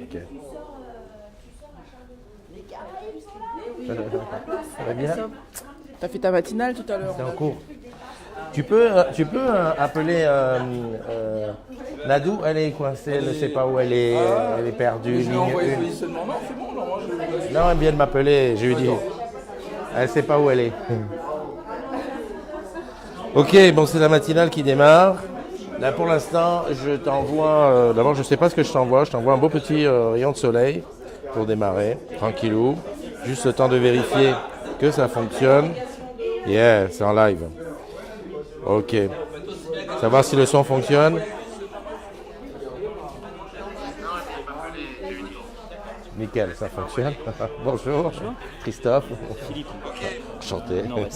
Ok. Ça va bien? T'as fait ta matinale tout à l'heure. C'est en cours. Tu peux appeler Nadou, elle est coincée, elle ne sait pas où elle est perdue. Je lui ai envoyé le positionnement. Non, c'est bon, non, moi je... Non, elle vient de m'appeler, je lui dis. Elle ne sait pas où elle est. Ok, bon, c'est la matinale qui démarre. Là, pour l'instant, je t'envoie... D'abord, je ne sais pas ce que je t'envoie. Je t'envoie un beau petit rayon de soleil pour démarrer, tranquillou. Juste le temps de vérifier que ça fonctionne. Yeah, c'est en live. Ok. Savoir si le son fonctionne. Nickel, ça fonctionne. Bonjour. Christophe. Philippe. Enchanté. Non,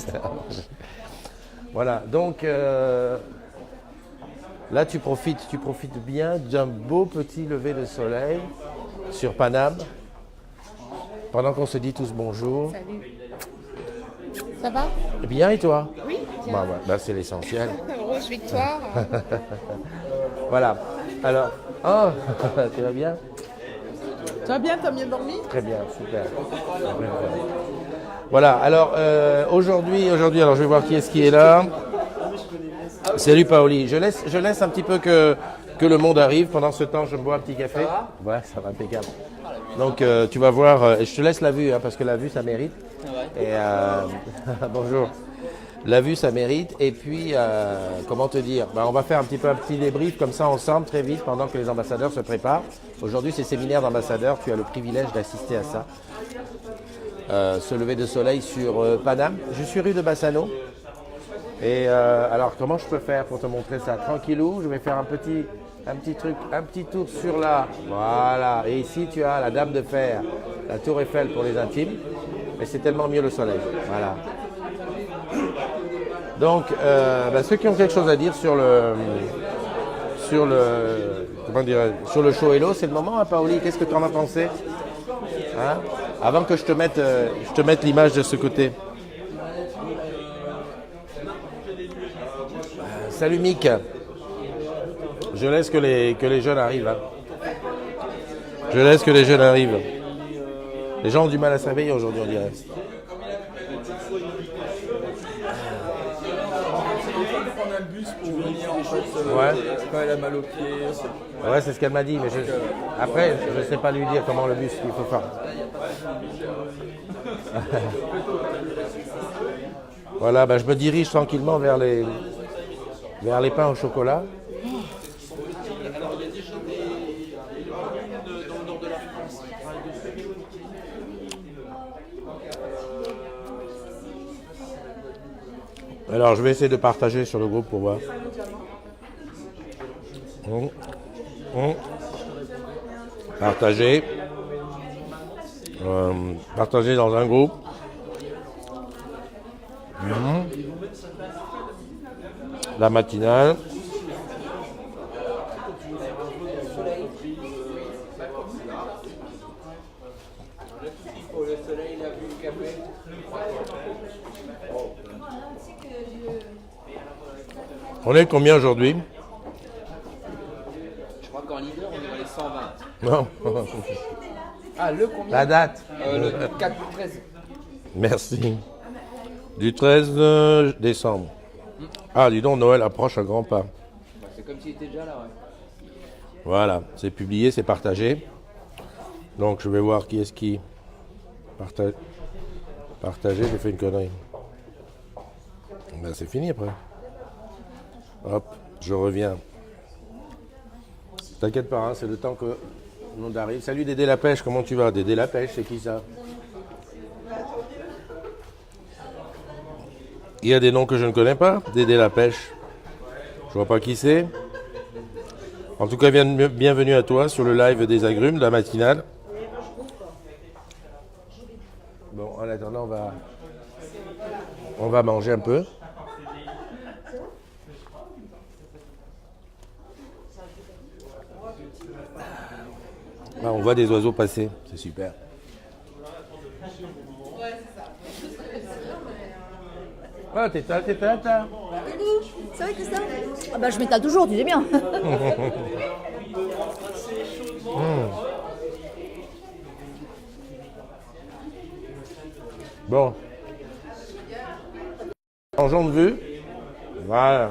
Voilà, donc là tu profites bien d'un beau petit lever de soleil sur Paname. Pendant qu'on se dit tous bonjour. Salut. Ça va? Bien et toi? Oui. Bah, c'est l'essentiel. Rose victoire. Voilà. Alors, oh, tu vas bien? Tu vas bien, t'as bien dormi? Très bien, super. Voilà, alors aujourd'hui, alors je vais voir qui est-ce qui est là. Salut Paoli, je laisse un petit peu que le monde arrive. Pendant ce temps, je me bois un petit café. Ouais, ça va impeccable. Donc tu vas voir, je te laisse la vue, hein, parce que la vue ça mérite. Et bonjour. La vue ça mérite. Et puis, comment te dire, on va faire un petit débrief comme ça ensemble très vite pendant que les ambassadeurs se préparent. Aujourd'hui c'est séminaire d'ambassadeurs, tu as le privilège d'assister à ça. Ce lever de soleil sur Paname. Je suis rue de Bassano. Et alors comment je peux faire pour te montrer ça? Tranquillou, je vais faire un petit tour sur là. Voilà. Et ici tu as la Dame de Fer, la Tour Eiffel pour les intimes. Mais c'est tellement mieux le soleil. Voilà. Donc ceux qui ont quelque chose à dire sur le show Hello, c'est le moment, hein, Paoli. Qu'est-ce que tu en as pensé, hein? Avant que je te mette l'image de ce côté. Salut Mick. Je laisse que les jeunes arrivent. Hein. Je laisse que les jeunes arrivent. Les gens ont du mal à se réveiller aujourd'hui, on dirait. Prendre un bus pour venir en fait. Ouais. Quand elle a mal aux pieds. Ouais, c'est ce qu'elle m'a dit. Mais après, je ne sais pas lui dire comment le bus il faut faire. Voilà, je me dirige tranquillement vers les pains au chocolat. Alors, je vais essayer de partager sur le groupe pour voir. Partager. Partager dans un groupe. La matinale. On est combien aujourd'hui? Je crois qu'en leader, on est dans les 120. Non. Ah, le combien? La date. Le 4 ou 13. Merci. Du 13 décembre. Ah, dis donc, Noël approche à grands pas. C'est comme s'il était déjà là, ouais. Voilà, c'est publié, c'est partagé. Donc, je vais voir qui est-ce qui partagé, j'ai fait une connerie. C'est fini après. Hop, je reviens. T'inquiète pas, hein, c'est le temps que le monde arrive. Salut Dédé la pêche, comment tu vas? Dédé la pêche, c'est qui ça? Il y a des noms que je ne connais pas. Dédé la pêche. Je vois pas qui c'est. En tout cas, bienvenue à toi sur le live des agrumes, la matinale. Bon, en attendant, on va manger un peu. Là, on voit des oiseaux passer, c'est super. Ah, t'es là. C'est vrai que ça je m'étale toujours, tu sais bien. Bon. Changeons de vue. Voilà.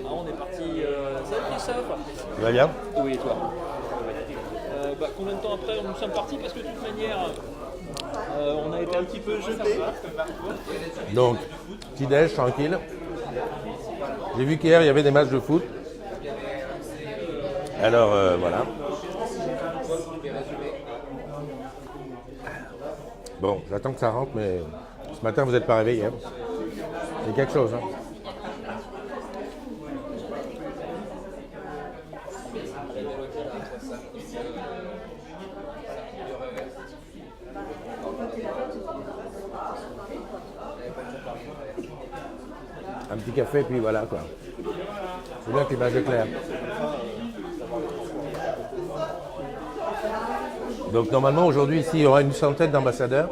On est parti. Salut Christophe. Tu vas bien? Oui, et toi? Combien de temps après nous sommes partis? Parce que de toute manière, on a été un petit peu jetés. Donc, petit déj, tranquille. J'ai vu qu'hier, il y avait des matchs de foot. Alors, voilà. Bon, j'attends que ça rentre, mais ce matin, vous n'êtes pas réveillé. Hein. C'est quelque chose. Hein. Un petit café, puis voilà quoi. C'est bien que l'image est claire. Donc normalement aujourd'hui ici il y aura une centaine d'ambassadeurs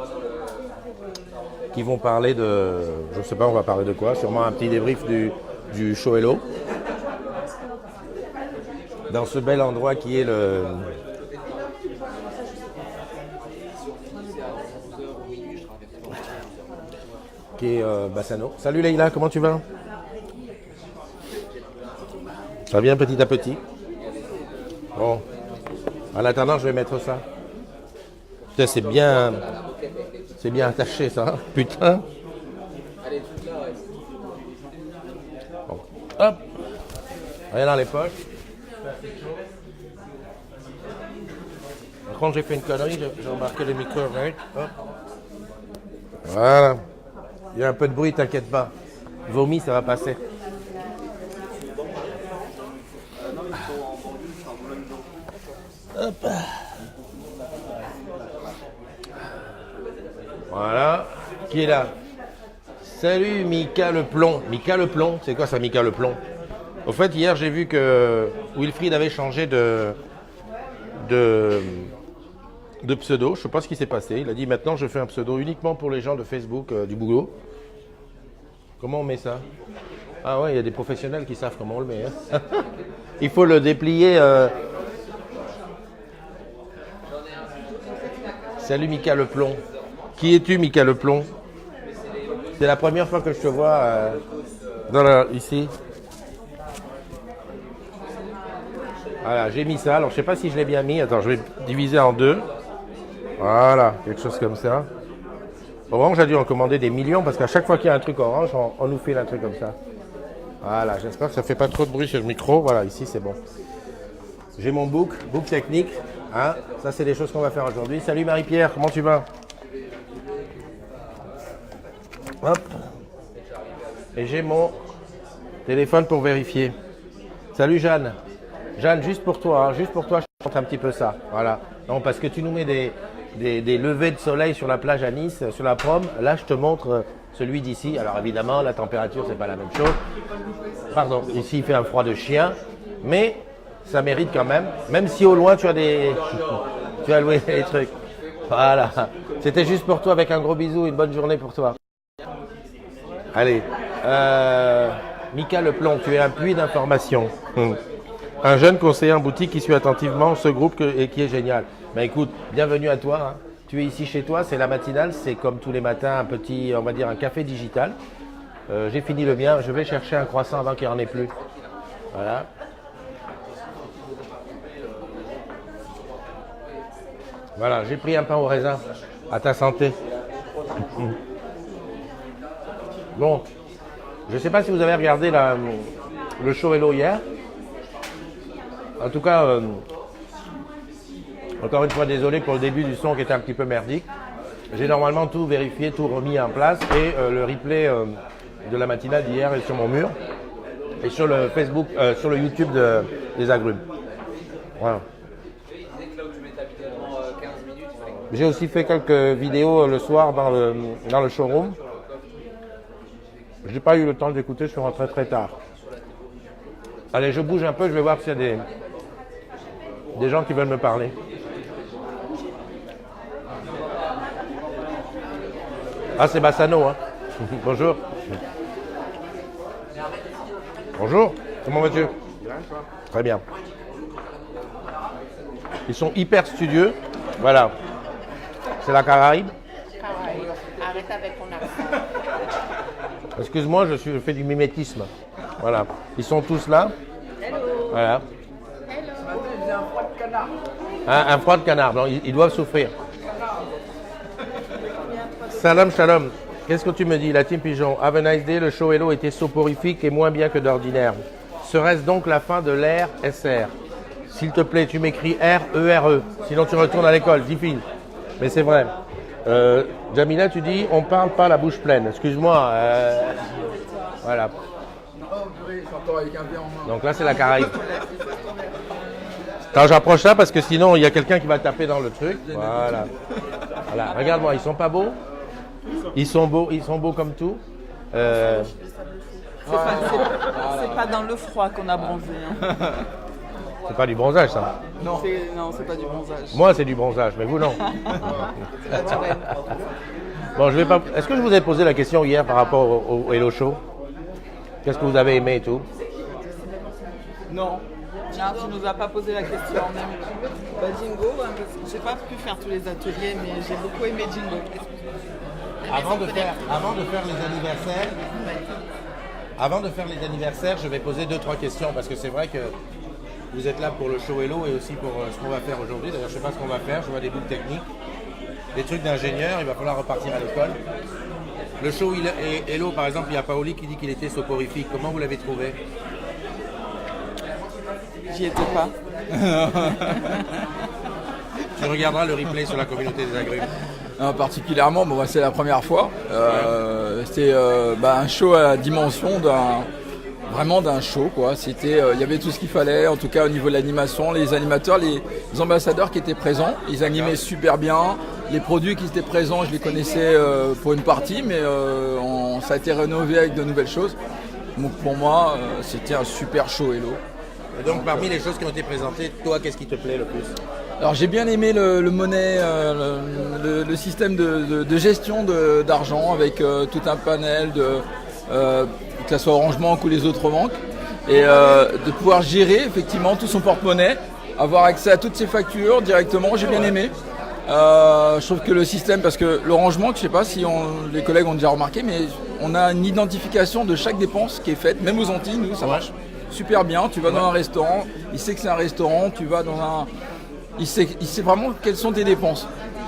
qui vont parler de, je ne sais pas on va parler de quoi, sûrement un petit débrief du show Hello. Dans ce bel endroit qui est le... qui est Bassano. Salut Leïla, comment tu vas? Ça vient petit à petit. Bon. En attendant, je vais mettre ça. Putain, c'est bien attaché ça. Hein. Putain. Bon. Hop. Rien dans les poches. Par contre, j'ai fait une connerie, j'ai remarqué le micro. Hop. Voilà. Il y a un peu de bruit, t'inquiète pas. Vomi, ça va passer. Hop. Voilà. Qui est là? Salut Mika le plomb. Mika le plomb, c'est quoi ça Mika le plomb? Au fait, hier j'ai vu que Wilfried avait changé de pseudo. Je sais pas ce qui s'est passé. Il a dit maintenant je fais un pseudo uniquement pour les gens de Facebook du boulot. Comment on met ça? Ah ouais, il y a des professionnels qui savent comment on le met. Hein. Il faut le déplier. Salut Mika le plomb. Qui es-tu Mika le plomb? C'est la première fois que je te vois ici. Voilà, j'ai mis ça. Alors je sais pas si je l'ai bien mis. Attends, je vais diviser en deux. Voilà, quelque chose comme ça. Orange a dû en commander des millions parce qu'à chaque fois qu'il y a un truc orange, on nous file un truc comme ça. Voilà, j'espère que ça fait pas trop de bruit sur le micro. Voilà, ici c'est bon. J'ai mon book technique. Hein, ça c'est des choses qu'on va faire aujourd'hui. Salut Marie-Pierre, comment tu vas? Hop. Et j'ai mon téléphone pour vérifier. Salut Jeanne. Jeanne, juste pour toi, je te montre un petit peu ça. Voilà. Non, parce que tu nous mets des levées de soleil sur la plage à Nice, sur la prom. Là, je te montre celui d'ici. Alors évidemment, la température, c'est pas la même chose. Pardon, ici, il fait un froid de chien. Mais ça mérite quand même. Même si au loin, tu as loué des trucs. Voilà. C'était juste pour toi avec un gros bisou. Une bonne journée pour toi. Allez. Mika Leplomb, tu es un puits d'informations. Un jeune conseiller en boutique qui suit attentivement ce groupe et qui est génial. Ben écoute, bienvenue à toi. Hein. Tu es ici chez toi, c'est la matinale, c'est comme tous les matins un petit, on va dire un café digital. J'ai fini le mien, je vais chercher un croissant avant qu'il n'y en ait plus. Voilà. Voilà, j'ai pris un pain au raisin. À ta santé. Bon, je ne sais pas si vous avez regardé le show Hello hier. En tout cas, encore une fois, désolé pour le début du son qui était un petit peu merdique. J'ai normalement tout vérifié, tout remis en place et le replay de la matinale d'hier est sur mon mur et sur le Facebook, sur le YouTube des agrumes. Voilà. J'ai aussi fait quelques vidéos le soir dans le showroom. Je n'ai pas eu le temps d'écouter, je suis rentré très tard. Allez, je bouge un peu, je vais voir s'il y a des gens qui veulent me parler. Ah, c'est Bassano, hein. Bonjour. Bonjour. Comment vas-tu? Très bien. Ils sont hyper studieux. Voilà. C'est la Caraïbe. Arrête avec ton accent. Excuse-moi, je fais du mimétisme. Voilà. Ils sont tous là. Voilà. Un froid de canard. Non, ils doivent souffrir. Salam, shalom. Qu'est-ce que tu me dis, la team Pigeon? Have a nice day, le show Hello était soporifique et moins bien que d'ordinaire. Serait-ce donc la fin de l'ère SR? S'il te plaît, tu m'écris R-E-R-E. Sinon, tu retournes à l'école, 10 filles. Mais c'est vrai. Jamila, tu dis, on parle pas la bouche pleine. Excuse-moi. Voilà. Donc là, c'est la Caraïbe. Attends, j'approche ça parce que sinon, il y a quelqu'un qui va taper dans le truc. Voilà. Voilà. Regarde-moi, ils sont pas beaux? Ils sont beaux comme tout. C'est pas dans le froid qu'on a bronzé. Hein. C'est pas du bronzage, ça. Non, c'est pas du bronzage. Moi, c'est du bronzage, mais vous, non. Bon, je vais pas. Est-ce que je vous ai posé la question hier par rapport au Hello Show? Qu'est-ce que vous avez aimé et tout? Non. Non, tu nous as pas posé la question. Bah, Jingo, hein, parce que j'ai pas pu faire tous les ateliers, mais j'ai beaucoup aimé Jingo. Avant de faire les anniversaires, je vais poser 2-3 questions parce que c'est vrai que vous êtes là pour le show Hello et aussi pour ce qu'on va faire aujourd'hui. D'ailleurs, je sais pas ce qu'on va faire. Je vois des bouts techniques, des trucs d'ingénieur. Il va falloir repartir à l'école. Le show Hello, par exemple, il y a Paoli qui dit qu'il était soporifique. Comment vous l'avez trouvé? J'y étais pas. Tu regarderas le replay sur la communauté des agrumes. Particulièrement, bon, c'est la première fois. C'était un show à la dimension vraiment d'un show, quoi. C'était, il y avait tout ce qu'il fallait, en tout cas au niveau de l'animation, les animateurs, les ambassadeurs qui étaient présents, ils animaient super bien. Les produits qui étaient présents, je les connaissais pour une partie, mais ça a été rénové avec de nouvelles choses. Donc pour moi, c'était un super show Hello. Et donc parmi les choses qui ont été présentées, toi, qu'est-ce qui te plaît le plus? Alors j'ai bien aimé le monnaie, le système de gestion d'argent avec tout un panel que ce soit Orange Bank ou les autres banques, et de pouvoir gérer effectivement tout son porte-monnaie, avoir accès à toutes ses factures directement, j'ai bien aimé. Je trouve que le système, parce que l'Orange Bank, je sais pas si les collègues ont déjà remarqué, mais on a une identification de chaque dépense qui est faite, même aux Antilles, nous ça marche super bien. Tu vas dans un restaurant, il sait que c'est un restaurant, tu vas dans un... Il sait vraiment quelles sont tes dépenses.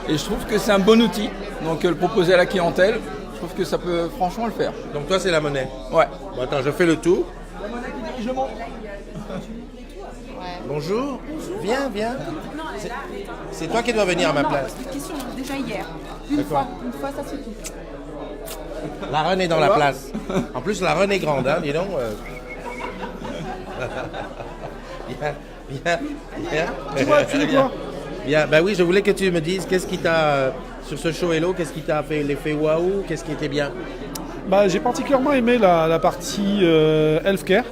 Et je trouve que c'est un bon outil. Donc le proposer à la clientèle, je trouve que ça peut franchement le faire. Donc toi, c'est la monnaie? Ouais. Bon, attends, je fais le tour. La monnaie qui dirige le monde. Bonjour. Viens. C'est toi qui dois venir à ma place. Question déjà hier. Une fois, ça suffit. La reine est dans la place. En plus, la reine est grande, hein, dis donc. Viens. Dis-moi, tu dis quoi? Bien, bah oui, je voulais que tu me dises qu'est-ce qui t'a, sur ce show Hello, qu'est-ce qui t'a fait l'effet waouh, qu'est-ce qui était bien? J'ai particulièrement aimé la partie healthcare,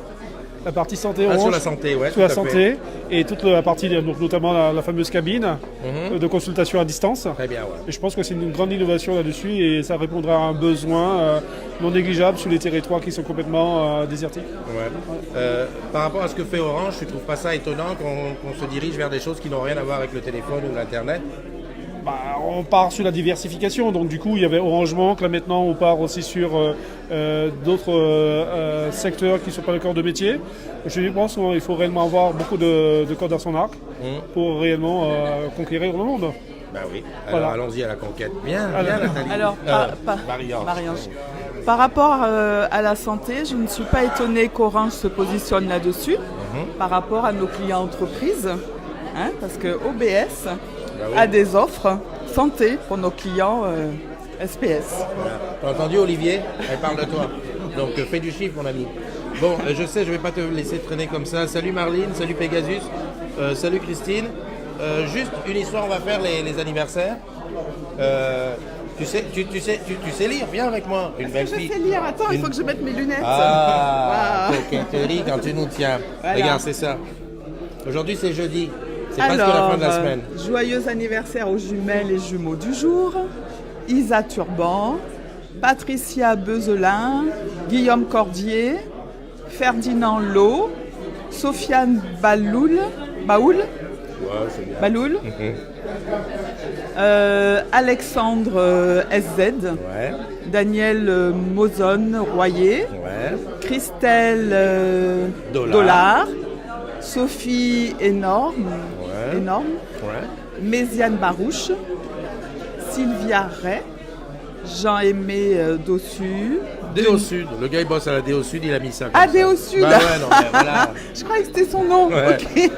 la partie santé orange. Sur la santé, ouais. Sur la santé, et toute la partie, donc notamment la fameuse cabine de consultation à distance. Très bien, ouais. Et je pense que c'est une grande innovation là-dessus et ça répondra à un besoin non négligeable sur les territoires qui sont complètement désertiques. Ouais. Par rapport à ce que fait Orange, tu ne trouves pas ça étonnant qu'on se dirige vers des choses qui n'ont rien à voir avec le téléphone ou l'Internet? On part sur la diversification, donc du coup il y avait Orange Bank, là maintenant on part aussi sur d'autres secteurs qui ne sont pas le corps de métier. Je pense qu'il faut réellement avoir beaucoup de cordes à son arc pour réellement conquérir le monde. Ben oui, alors Voilà. allons-y à la conquête. Bien, Nathalie. Alors, Marie-Ange. par rapport à la santé, je ne suis pas étonnée qu'Orange se positionne là-dessus par rapport à nos clients entreprises, hein, parce que OBS a des offres santé pour nos clients SPS. Voilà. T'as entendu Olivier? Elle parle de toi. Donc fais du chiffre mon ami. Bon, je sais, je vais pas te laisser traîner comme ça. Salut Marline, salut Pegasus, salut Christine. Juste une histoire, on va faire les anniversaires. Tu sais lire, viens avec moi. Une belle Je fille. sais lire, attends, il faut que je mette mes lunettes. Ah, Wow. coquetterie quand tu nous tiens. Voilà. Regarde, c'est ça. Aujourd'hui c'est jeudi. C'est presque la fin de la semaine. Joyeux anniversaire aux jumelles et jumeaux du jour. Isa Turban, Patricia Bezelin, Guillaume Cordier, Ferdinand Lowe, Sofiane Baoul, Alexandre SZ, Daniel Mozon Royer, Christelle Dollard, Sophie Énorme, Méziane Barouche, Sylvia Ray, Jean-Aimé Dossu. Déo Sud, le gars il bosse à la Déo Sud, il a mis ça. Ah, Déo Sud. Bah ouais, non, mais voilà. Je croyais que c'était son nom. Ouais. Ok.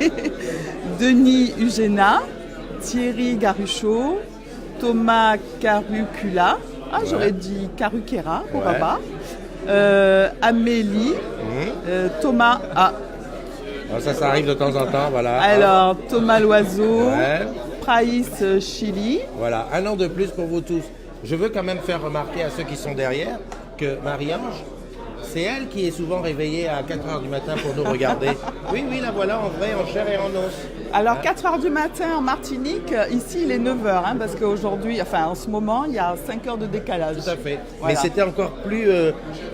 Denis Ugena, Thierry Garuchot, Thomas Carucula. Ah, j'aurais dit Caruquera, pourquoi pas. Amélie, Thomas. Alors ça arrive de temps en temps, voilà. Alors, Thomas Loiseau, Praïs Chili. Voilà, un an de plus pour vous tous. Je veux quand même faire remarquer à ceux qui sont derrière que Marie-Ange, c'est elle qui est souvent réveillée à 4h du matin pour nous regarder. Oui, la voilà en vrai, en chair et en os. Alors 4h du matin en Martinique, ici il est 9h, parce qu'aujourd'hui, en ce moment, il y a 5 heures de décalage. Tout à fait. Voilà. Mais c'était encore plus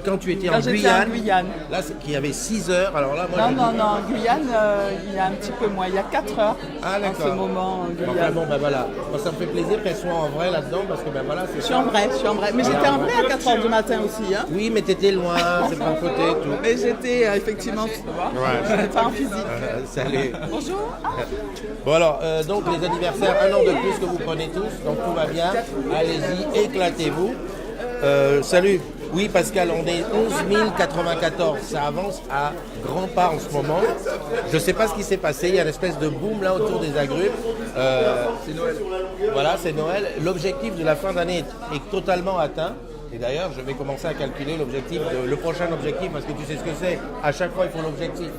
quand tu étais en Guyane. Là, qu'il y avait 6 heures. Alors là, moi, non, en Guyane, il y a un petit peu moins. Il y a 4 heures en ce moment en Guyane. Bon, ben voilà. Moi, ça me fait plaisir qu'elle soit en vrai là-dedans parce que ben voilà, c'est Je suis en vrai. Mais j'étais en vrai à 4h du matin aussi. Oui, mais t'étais loin, c'est pas un côté et tout. Mais j'étais effectivement, je n'étais pas en physique. Salut. Bonjour. Bon alors, donc les anniversaires, un an de plus que vous prenez tous, donc tout va bien. Allez-y, éclatez-vous. Salut. Oui Pascal, on est 11 094, ça avance à grands pas en ce moment. Je ne sais pas ce qui s'est passé, il y a une espèce de boom là autour des agrumes. C'est Noël. Voilà, c'est Noël. L'objectif de la fin d'année est totalement atteint. Et d'ailleurs, je vais commencer à calculer le prochain objectif, parce que tu sais ce que c'est. À chaque fois, il faut l'objectif.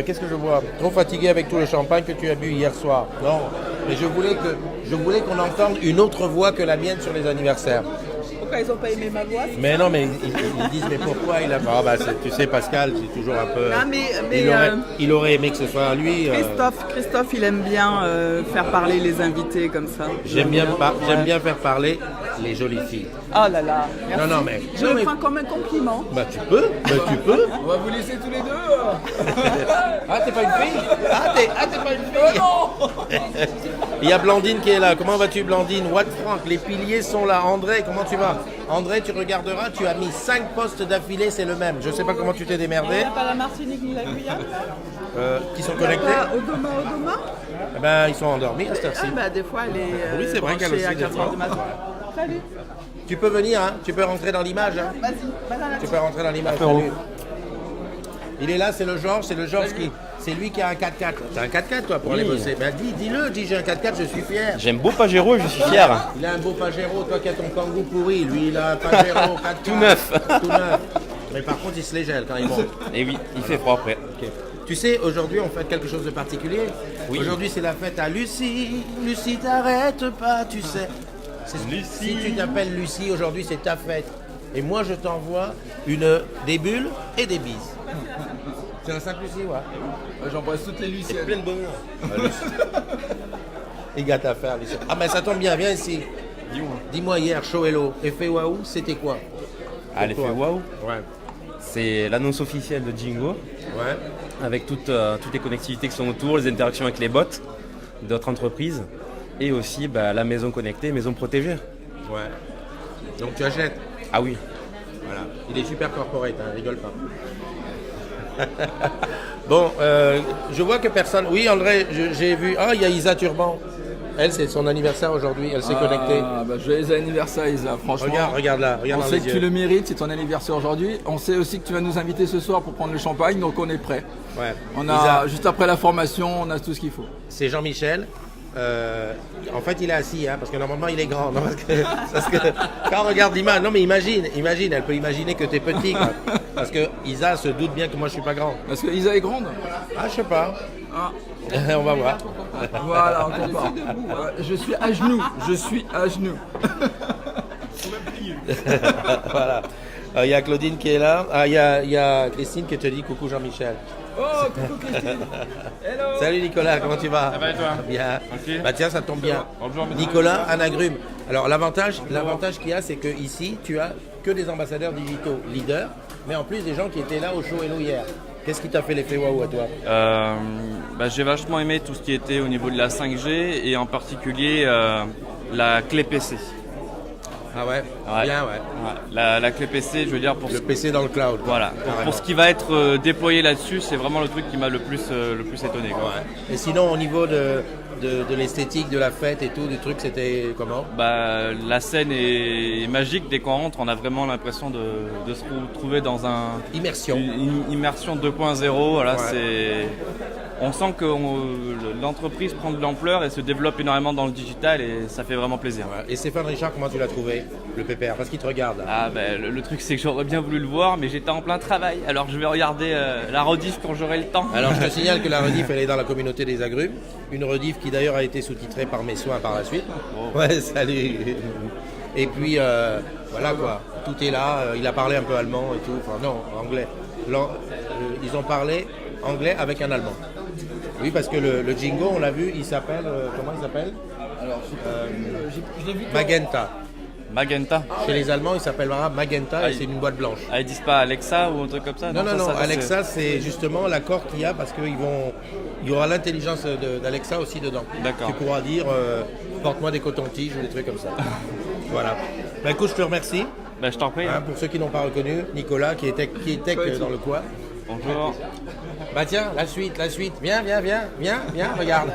Qu'est-ce que je vois? Trop fatigué avec tout le champagne que tu as bu hier soir. Non, mais je voulais qu'on entende une autre voix que la mienne sur les anniversaires. Pourquoi ils n'ont pas aimé ma voix? Mais non, mais ils disent mais pourquoi il a... Ah bah, tu sais Pascal, c'est toujours un peu... Non, il aurait aimé que ce soit lui... Christophe, il aime bien faire parler les invités comme ça. J'aime bien faire parler les jolies filles. Oh là là, merci. Non, mais... Je le prends comme un compliment. Bah tu peux. On va vous laisser tous les deux. Ah, t'es pas une fille? Ah, t'es pas une fille? Il y a Blandine qui est là. Comment vas-tu Blandine? What Franck, les piliers sont là. André, comment tu vas? André, tu regarderas, tu as mis 5 postes d'affilée, c'est le même. Je sais pas comment tu t'es démerdé. Il n'y a pas la Martinique ni la Guyane là? Qui sont connectés? Odoma? Eh ben, ils sont endormis à cette heure-ci. Des fois, elle est Oui, c'est vrai qu'elle aussi, à des 4h fois. du matin. Salut. Tu peux venir, hein? Tu peux rentrer dans l'image. Hein? Vas-y, va dans la Tu peux rentrer dans l'image. Salut. Il est là, c'est le Georges qui... C'est lui qui a un 4x4. T'as un 4x4 toi pour aller bosser? Ben dis-le, dis j'ai un 4x4, je suis fier. J'ai un beau Pajero et je suis fier. Il a un beau Pajero, toi qui as ton Kangoo pourri, lui il a un Pajero 4x4. Tout neuf. Tout neuf. Mais par contre il se les gèle quand il monte. Et oui, il fait froid après. Okay. Tu sais, aujourd'hui on fait quelque chose de particulier. Oui. Aujourd'hui c'est la fête à Lucie. Lucie t'arrête pas, tu sais. Si tu t'appelles Lucie, aujourd'hui c'est ta fête. Et moi je t'envoie des bulles et des bises. C'est un 5 Lucie, ouais. J'embrasse toutes les Luciennes. Plein de bonheur. Les gars t'as affaire, Lucie. Ah mais ça tombe bien, viens ici. Dis-moi hier, chaud hello, effet waouh, c'était quoi? Ah, l'effet waouh, Ouais. c'est l'annonce officielle de Jingo. Ouais. Avec toutes les connectivités qui sont autour, les interactions avec les bots d'autres entreprises. Et aussi la maison connectée, maison protégée. Ouais. Donc tu achètes? Ah oui. Voilà. Il est super corporate, hein, rigole pas. Bon, je vois que personne... Oui, André, j'ai vu... Ah, il y a Isa Turban. Elle, c'est son anniversaire aujourd'hui. Elle s'est connectée. Joyeux anniversaire Isa, franchement. Regarde là, regarde on dans sait les que yeux. tu le mérites, c'est ton anniversaire aujourd'hui. On sait aussi que tu vas nous inviter ce soir pour prendre le champagne, donc on est prêt. Ouais. On a, Isa, juste après la formation, on a tout ce qu'il faut. c'est Jean-Michel. En fait, il est assis, hein, parce que normalement, il est grand. Non, parce que quand on regarde l'image, non mais imagine, elle peut imaginer que t'es petit. Quoi. Parce que Isa se doute bien que moi, je suis pas grand. Parce que Isa est grande. Ah, je sais pas. Ah. On va voir. Voilà, on compare. Je suis à genoux. Voilà. Il y a Claudine qui est là. Il y a Christine qui te dit coucou Jean-Michel. Oh, coucou Christine. Hello. Salut Nicolas, comment tu vas? Ça va et toi? Bien. Tranquille. Bah tiens, ça tombe bien. Bonjour, Nicolas, un agrume. Alors l'avantage qu'il y a, c'est que ici, tu as que des ambassadeurs digitaux leaders, mais en plus des gens qui étaient là au show Hello hier. Qu'est-ce qui t'a fait l'effet waouh à toi? J'ai vachement aimé tout ce qui était au niveau de la 5G et en particulier la clé PC. Ah ouais, bien ouais. La clé PC, je veux dire pour le PC dans le cloud. Voilà. Pour ce qui va être déployé là-dessus, c'est vraiment le truc qui m'a le plus étonné. Quoi. Ouais. Et sinon, au niveau de l'esthétique, de la fête et tout, du truc, c'était comment? La scène est magique. Dès qu'on rentre, on a vraiment l'impression de se retrouver dans une immersion 2.0. Voilà, ouais. On sent que l'entreprise prend de l'ampleur et se développe énormément dans le digital et ça fait vraiment plaisir. Ouais. Et Stéphane Richard, comment tu l'as trouvé, le pépère? Parce qu'il te regarde. Le truc, c'est que j'aurais bien voulu le voir, mais j'étais en plein travail. Alors je vais regarder la rediff quand j'aurai le temps. Alors je te signale que la rediff, elle est dans la communauté des agrumes. Une rediff qui d'ailleurs a été sous-titrée par mes soins par la suite. Oh. Ouais, salut. Et puis voilà quoi, tout est là. Il a parlé un peu allemand et tout. Enfin non, anglais. Ils ont parlé anglais avec un allemand. Oui, parce que le Jingo, on l'a vu, il s'appelle... comment il s'appelle? Alors, je l'ai vu. Magenta. Magenta. Chez les Allemands, il s'appellera Magenta et c'est une boîte blanche. Ils disent pas Alexa ou un truc comme ça? Non, Alexa, c'est justement l'accord qu'il y a parce qu'il y aura l'intelligence d'Alexa aussi dedans. D'accord. Tu pourras dire porte-moi des cotons-tiges ou des trucs comme ça. Voilà. Écoute, je te remercie. Je t'en prie. Pour ceux qui n'ont pas reconnu, Nicolas qui est tech dans le coin. Bonjour. Tiens, la suite. Viens, regarde.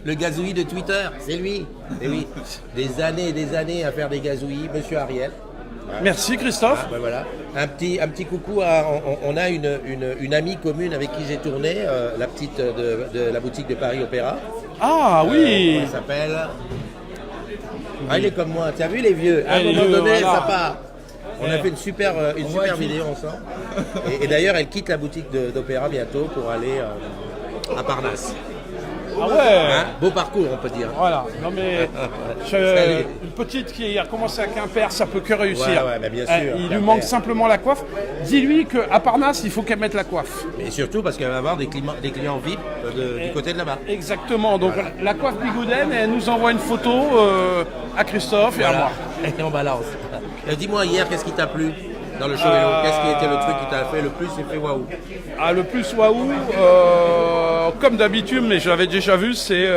Le gazouillis de Twitter, c'est lui. Et oui, des années et des années à faire des gazouillis, monsieur Ariel. Merci Christophe. Voilà. Un petit coucou on a une amie commune avec qui j'ai tourné, la petite de la boutique de Paris Opéra. Ah oui. Elle s'appelle... il est comme moi, tu as vu les vieux, à un moment donné, ça part. On a fait une super vidéo ensemble. Et d'ailleurs, elle quitte la boutique d'Opéra bientôt pour aller à Parnasse. Ah ouais. Beau parcours, on peut dire. Voilà. Non mais une petite qui a commencé à Quimper, ça peut que réussir. Ouais, bien sûr. Il lui manque simplement la coiffe. Dis-lui qu'à Parnasse, il faut qu'elle mette la coiffe. Mais surtout parce qu'elle va avoir des clients VIP du côté de là-bas. Exactement. Donc la coiffe Bigouden, elle nous envoie une photo à Christophe et à moi. Et on balance. Dis-moi hier, qu'est-ce qui t'a plu dans le show Hello? Qu'est-ce qui était le truc qui t'a fait le plus effet waouh? Le plus waouh, comme d'habitude, mais je l'avais déjà vu, c'est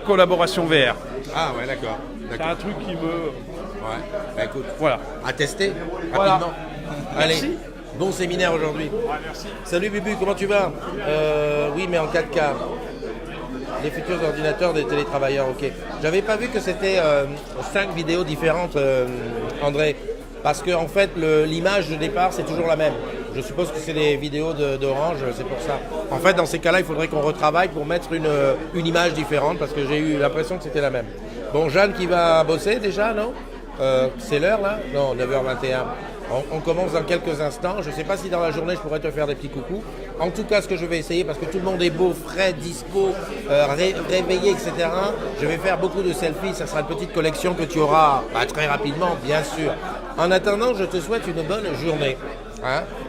collaboration VR. Ah ouais, d'accord. C'est un truc qui me... Ouais, écoute, voilà. À tester voilà. Rapidement. Allez, merci. Bon séminaire aujourd'hui. Ouais, merci. Salut Bubu, comment tu vas? Oui, mais en 4K. Les futurs ordinateurs des télétravailleurs, ok. J'avais pas vu que c'était 5 vidéos différentes, André. Parce que en fait, l'image de départ, c'est toujours la même. Je suppose que c'est des vidéos d'Orange, c'est pour ça. En fait, dans ces cas-là, il faudrait qu'on retravaille pour mettre une image différente, parce que j'ai eu l'impression que c'était la même. Bon, Jeanne qui va bosser déjà, non? C'est l'heure, là? Non, 9h21. On commence dans quelques instants. Je ne sais pas si dans la journée, je pourrais te faire des petits coucous. En tout cas, ce que je vais essayer, parce que tout le monde est beau, frais, dispo, réveillé, etc. Je vais faire beaucoup de selfies. Ça sera une petite collection que tu auras très rapidement, bien sûr. En attendant, je te souhaite une bonne journée.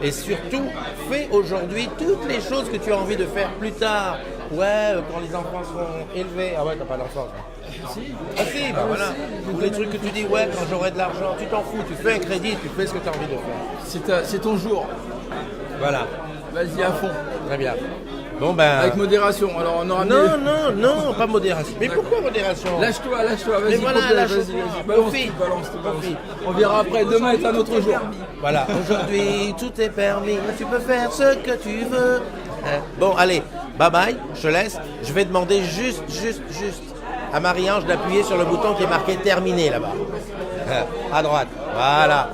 Et surtout, fais aujourd'hui toutes les choses que tu as envie de faire plus tard. Ouais, quand les enfants seront élevés. Ah ouais, t'as pas d'enfants. Si. Ah si, bah voilà. Ou les trucs que tu dis, ouais, quand j'aurai de l'argent, tu t'en fous, tu fais un crédit, tu fais ce que tu as envie de faire. C'est ton jour. Voilà. Vas-y à fond. Très bien. Bon ben... Avec modération, alors on aura... Non, pas modération. Mais pourquoi modération? Lâche-toi, vas-y. Mais voilà, vas-y. Balance. On verra après, demain est un autre jour. Voilà, aujourd'hui tout est permis, tu peux faire ce que tu veux. Bon, allez, bye bye, je te laisse. Je vais demander juste à Marie-Ange d'appuyer sur le bouton qui est marqué terminé là-bas. À droite, voilà.